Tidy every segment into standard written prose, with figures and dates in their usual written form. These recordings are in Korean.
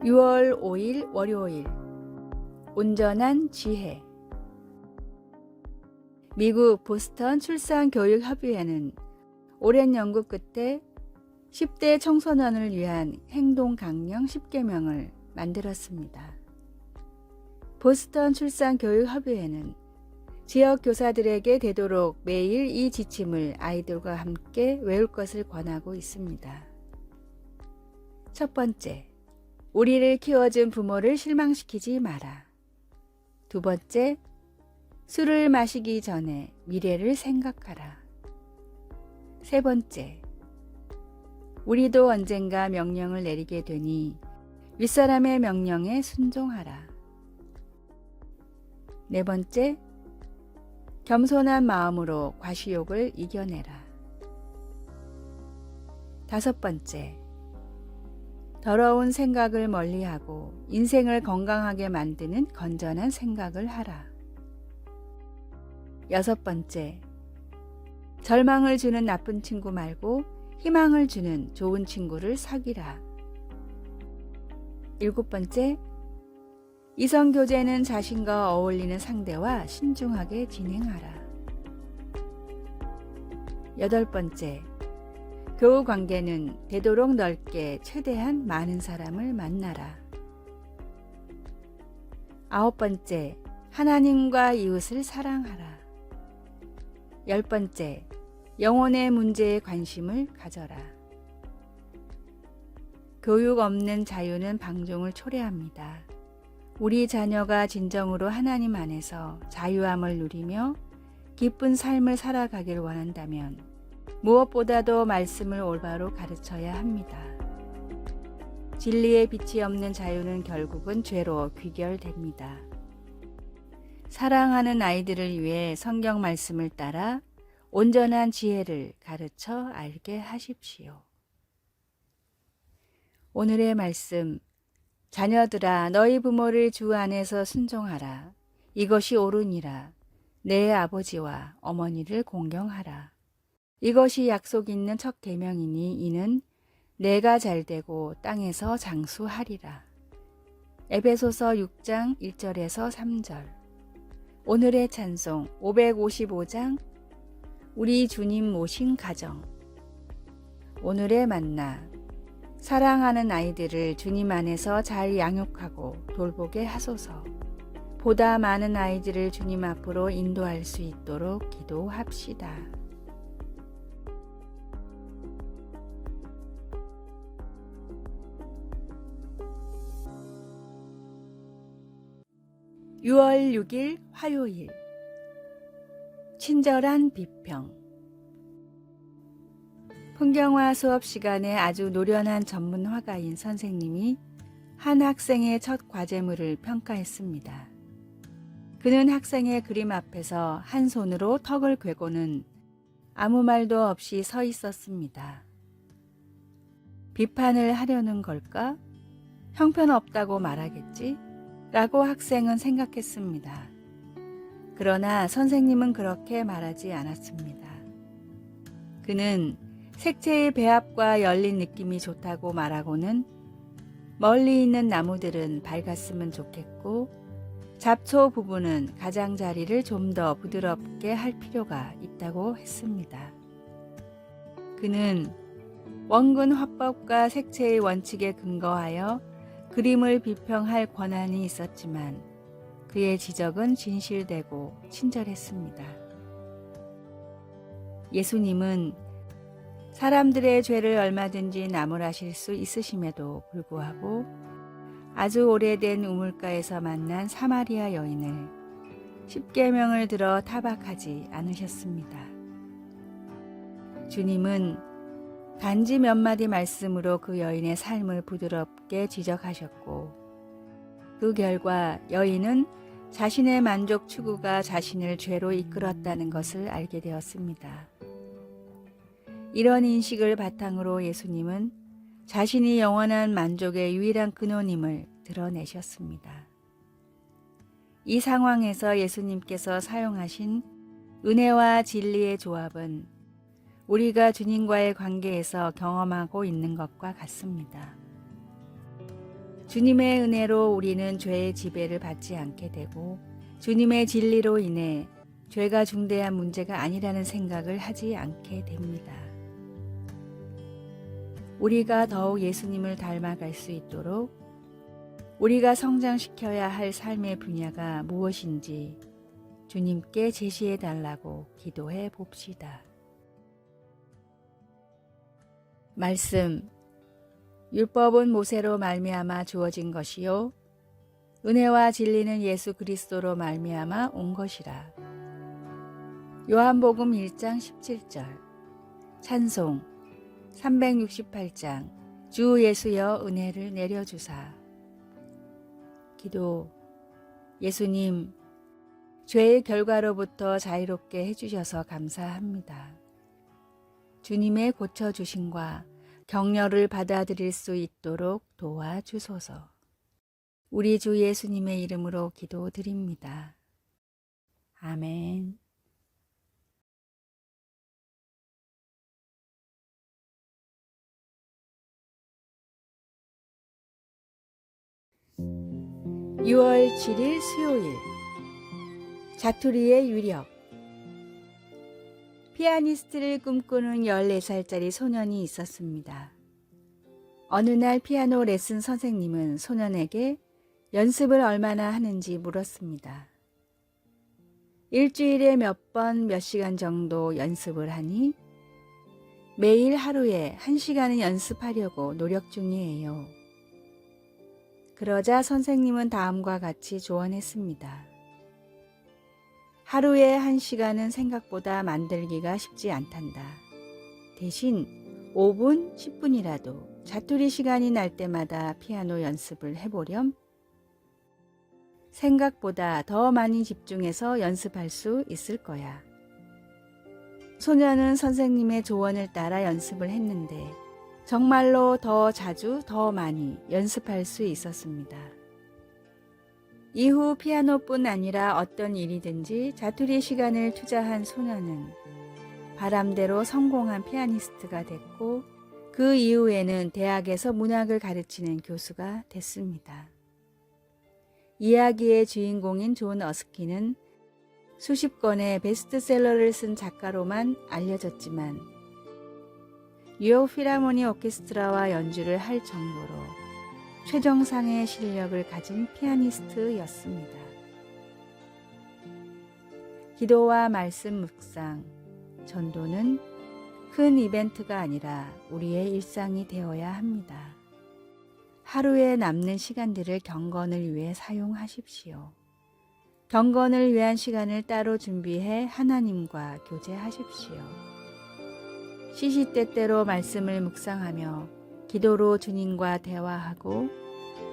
6월 5일 월요일 온전한 지혜. 미국 보스턴 출산교육협의회는 오랜 연구 끝에 10대 청소년을 위한 행동 강령 10계명을 만들었습니다. 보스턴 출산교육협의회는 지역 교사들에게 되도록 매일 이 지침을 아이들과 함께 외울 것을 권하고 있습니다. 첫 번째, 우리를 키워준 부모를 실망시키지 마라. 두 번째, 술을 마시기 전에 미래를 생각하라. 세 번째, 우리도 언젠가 명령을 내리게 되니 윗사람의 명령에 순종하라. 네 번째, 겸손한 마음으로 과시욕을 이겨내라. 다섯 번째, 더러운 생각을 멀리하고 인생을 건강하게 만드는 건전한 생각을 하라. 여섯 번째, 절망을 주는 나쁜 친구 말고 희망을 주는 좋은 친구를 사귀라. 일곱 번째, 이성교제는 자신과 어울리는 상대와 신중하게 진행하라. 여덟 번째, 교우 관계는 되도록 넓게 최대한 많은 사람을 만나라. 아홉 번째, 하나님과 이웃을 사랑하라. 열 번째, 영혼의 문제에 관심을 가져라. 교육 없는 자유는 방종을 초래합니다. 우리 자녀가 진정으로 하나님 안에서 자유함을 누리며 기쁜 삶을 살아가길 원한다면 무엇보다도 말씀을 올바로 가르쳐야 합니다. 진리의 빛이 없는 자유는 결국은 죄로 귀결됩니다. 사랑하는 아이들을 위해 성경 말씀을 따라 온전한 지혜를 가르쳐 알게 하십시오. 오늘의 말씀, 자녀들아 너희 부모를 주 안에서 순종하라. 이것이 옳으니라. 내 아버지와 어머니를 공경하라. 이것이 약속 있는 첫 계명이니 이는 내가 잘되고 땅에서 장수하리라. 에베소서 6장 1절에서 3절. 오늘의 찬송 555장 우리 주님 모신 가정. 오늘의 만나, 사랑하는 아이들을 주님 안에서 잘 양육하고 돌보게 하소서. 보다 많은 아이들을 주님 앞으로 인도할 수 있도록 기도합시다. (6월 6일) 화요일 친절한 비평. 풍경화 수업 시간에 아주 노련한 전문 화가인 선생님이 한 학생의 첫 과제물을 평가했습니다. 그는 학생의 그림 앞에서 한 손으로 턱을 괴고는 아무 말도 없이 서 있었습니다. 비판을 하려는 걸까? 형편없다고 말하겠지? 라고 학생은 생각했습니다. 그러나 선생님은 그렇게 말하지 않았습니다. 그는 색채의 배합과 열린 느낌이 좋다고 말하고는 멀리 있는 나무들은 밝았으면 좋겠고 잡초 부분은 가장자리를 좀 더 부드럽게 할 필요가 있다고 했습니다. 그는 원근 화법과 색채의 원칙에 근거하여 그림을 비평할 권한이 있었지만 그의 지적은 진실되고 친절했습니다. 예수님은 사람들의 죄를 얼마든지 나무라실 수 있으심에도 불구하고 아주 오래된 우물가에서 만난 사마리아 여인을 10계명을 들어 타박하지 않으셨습니다. 주님은 단지 몇 마디 말씀으로 그 여인의 삶을 부드럽게 지적하셨고 그 결과 여인은 자신의 만족 추구가 자신을 죄로 이끌었다는 것을 알게 되었습니다. 이런 인식을 바탕으로 예수님은 자신이 영원한 만족의 유일한 근원임을 드러내셨습니다. 이 상황에서 예수님께서 사용하신 은혜와 진리의 조합은 우리가 주님과의 관계에서 경험하고 있는 것과 같습니다. 주님의 은혜로 우리는 죄의 지배를 받지 않게 되고 주님의 진리로 인해 죄가 중대한 문제가 아니라는 생각을 하지 않게 됩니다. 우리가 더욱 예수님을 닮아갈 수 있도록 우리가 성장시켜야 할 삶의 분야가 무엇인지 주님께 제시해 달라고 기도해 봅시다. 말씀. 율법은 모세로 말미암아 주어진 것이요 은혜와 진리는 예수 그리스도로 말미암아 온 것이라. 요한복음 1장 17절. 찬송 368장. 주 예수여 은혜를 내려주사. 기도. 예수님, 죄의 결과로부터 자유롭게 해주셔서 감사합니다. 주님의 고쳐주심과 격려를 받아들일 수 있도록 도와주소서. 우리 주 예수님의 이름으로 기도드립니다. 아멘. (6월 7일) 수요일. 자투리의 위력. 피아니스트를 꿈꾸는 14살짜리 소년이 있었습니다. 어느 날 피아노 레슨 선생님은 소년에게 연습을 얼마나 하는지 물었습니다. 일주일에 몇 번 몇 시간 정도 연습을 하니 매일 하루에 1시간은 연습하려고 노력 중이에요. 그러자 선생님은 다음과 같이 조언했습니다. 하루에 1시간은 생각보다 만들기가 쉽지 않단다. 대신 5분, 10분이라도 자투리 시간이 날 때마다 피아노 연습을 해보렴. 생각보다 더 많이 집중해서 연습할 수 있을 거야. 소년은 선생님의 조언을 따라 연습을 했는데 정말로 더 자주 더 많이 연습할 수 있었습니다. 이후 피아노뿐 아니라 어떤 일이든지 자투리 시간을 투자한 소년은 바람대로 성공한 피아니스트가 됐고 그 이후에는 대학에서 문학을 가르치는 교수가 됐습니다. 이야기의 주인공인 존 어스킨은 수십 권의 베스트셀러를 쓴 작가로만 알려졌지만 뉴욕 필하모니 오케스트라와 연주를 할 정도로 최정상의 실력을 가진 피아니스트였습니다. 기도와 말씀 묵상, 전도는 큰 이벤트가 아니라 우리의 일상이 되어야 합니다. 하루에 남는 시간들을 경건을 위해 사용하십시오. 경건을 위한 시간을 따로 준비해 하나님과 교제하십시오. 시시때때로 말씀을 묵상하며 기도로 주님과 대화하고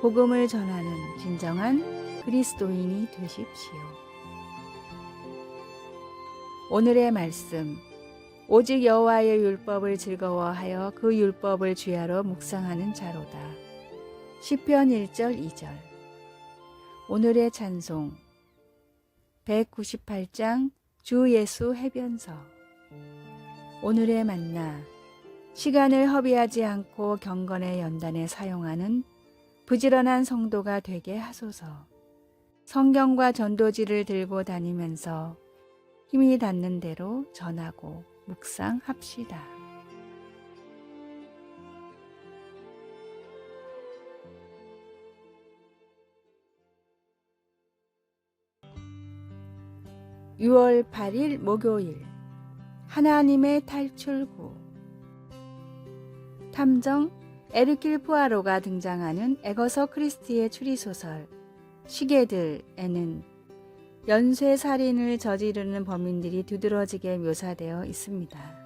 복음을 전하는 진정한 그리스도인이 되십시오. 오늘의 말씀. 오직 여호와의 율법을 즐거워하여 그 율법을 주야로 묵상하는 자로다. 시편 1절 2절. 오늘의 찬송. 198장 주 예수 해변서. 오늘의 만나. 시간을 허비하지 않고 경건의 연단에 사용하는 부지런한 성도가 되게 하소서. 성경과 전도지를 들고 다니면서 힘이 닿는 대로 전하고 묵상합시다. (6월 8일) 목요일. 하나님의 탈출구. 탐정 에르킬 포아로가 등장하는 애거서 크리스티의 추리소설 시계들에는 연쇄살인을 저지르는 범인들이 두드러지게 묘사되어 있습니다.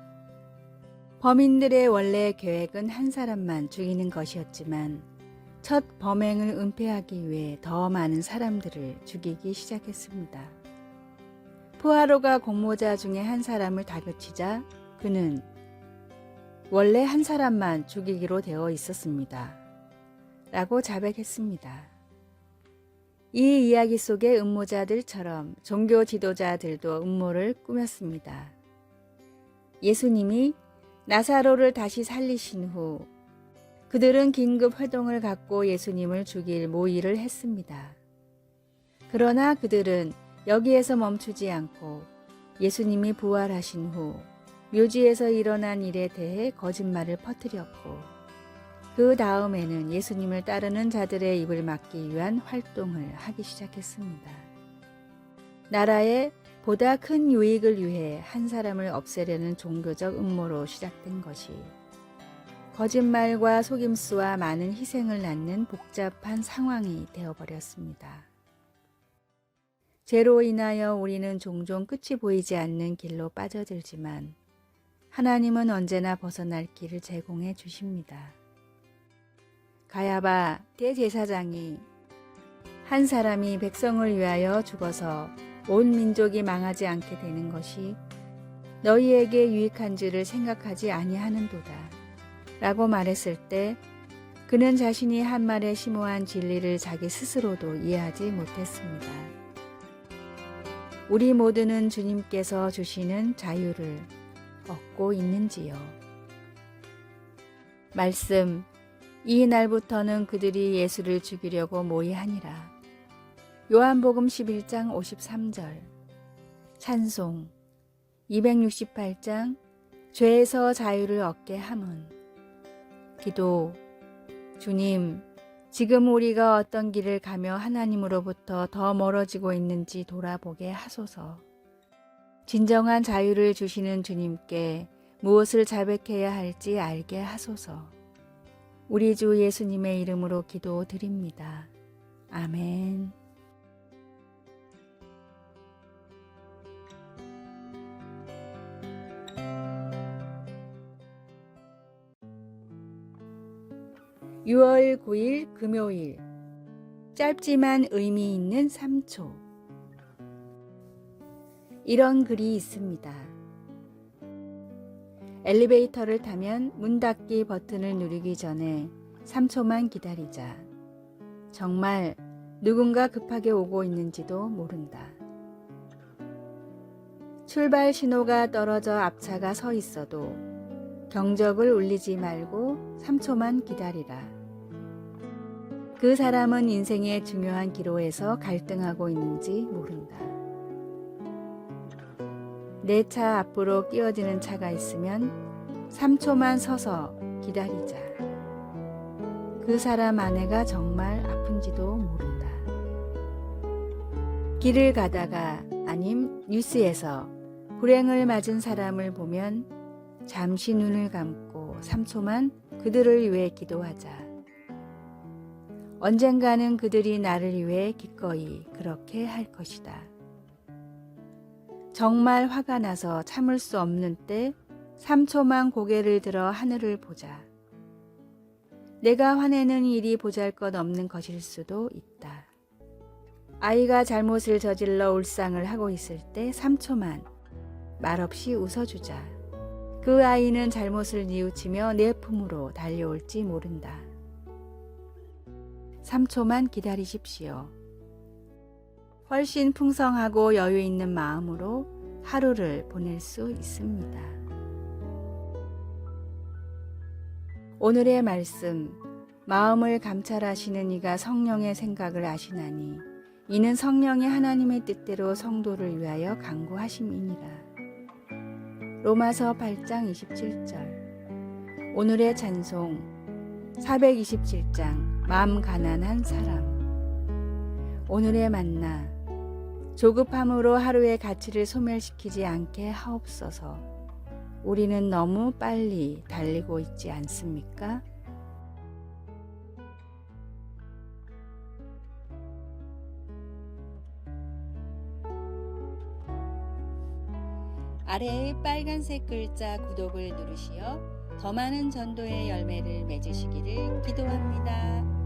범인들의 원래 계획은 한 사람만 죽이는 것이었지만 첫 범행을 은폐하기 위해 더 많은 사람들을 죽이기 시작했습니다. 포아로가 공모자 중에 한 사람을 다그치자 그는 원래 한 사람만 죽이기로 되어 있었습니다. 라고 자백했습니다. 이 이야기 속의 음모자들처럼 종교 지도자들도 음모를 꾸몄습니다. 예수님이 나사로를 다시 살리신 후 그들은 긴급 회동을 갖고 예수님을 죽일 모의를 했습니다. 그러나 그들은 여기에서 멈추지 않고 예수님이 부활하신 후 묘지에서 일어난 일에 대해 거짓말을 퍼뜨렸고, 그 다음에는 예수님을 따르는 자들의 입을 막기 위한 활동을 하기 시작했습니다. 나라에 보다 큰 유익을 위해 한 사람을 없애려는 종교적 음모로 시작된 것이 거짓말과 속임수와 많은 희생을 낳는 복잡한 상황이 되어버렸습니다. 죄로 인하여 우리는 종종 끝이 보이지 않는 길로 빠져들지만 하나님은 언제나 벗어날 길을 제공해 주십니다. 가야바 대제사장이 한 사람이 백성을 위하여 죽어서 온 민족이 망하지 않게 되는 것이 너희에게 유익한 줄을 생각하지 아니하는도다 라고 말했을 때, 그는 자신이 한 말에 심오한 진리를 자기 스스로도 이해하지 못했습니다. 우리 모두는 주님께서 주시는 자유를 얻고 있는지요? 말씀, 이 날부터는 그들이 예수를 죽이려고 모의하니라. 요한복음 11장 53절. 찬송 268장 죄에서 자유를 얻게 함은. 기도, 주님, 지금 우리가 어떤 길을 가며 하나님으로부터 더 멀어지고 있는지 돌아보게 하소서. 진정한 자유를 주시는 주님께 무엇을 자백해야 할지 알게 하소서. 우리 주 예수님의 이름으로 기도드립니다. 아멘. (6월 9일) 금요일. 짧지만 의미 있는 3초. 이런 글이 있습니다. 엘리베이터를 타면 문 닫기 버튼을 누르기 전에 3초만 기다리자. 정말 누군가 급하게 오고 있는지도 모른다. 출발 신호가 떨어져 앞차가 서 있어도 경적을 울리지 말고 3초만 기다리라. 그 사람은 인생의 중요한 기로에서 갈등하고 있는지 모른다. 내 차 앞으로 끼어지는 차가 있으면 3초만 서서 기다리자. 그 사람 아내가 정말 아픈지도 모른다. 길을 가다가 아님 뉴스에서 불행을 맞은 사람을 보면 잠시 눈을 감고 3초만 그들을 위해 기도하자. 언젠가는 그들이 나를 위해 기꺼이 그렇게 할 것이다. 정말 화가 나서 참을 수 없는 때 3초만 고개를 들어 하늘을 보자. 내가 화내는 일이 보잘것없는 것일 수도 있다. 아이가 잘못을 저질러 울상을 하고 있을 때 3초만 말없이 웃어주자. 그 아이는 잘못을 뉘우치며 내 품으로 달려올지 모른다. 3초만 기다리십시오. 훨씬 풍성하고 여유 있는 마음으로 하루를 보낼 수 있습니다. 오늘의 말씀, 마음을 감찰하시는 이가 성령의 생각을 아시나니 이는 성령이 하나님의 뜻대로 성도를 위하여 간구하심이니라. 로마서 8장 27절. 오늘의 찬송 427장 마음 가난한 사람. 오늘의 만나, 조급함으로 하루의 가치를 소멸시키지 않게 하옵소서. 우리는 너무 빨리 달리고 있지 않습니까? 아래의 빨간색 글자 구독을 누르시어 더 많은 전도의 열매를 맺으시기를 기도합니다.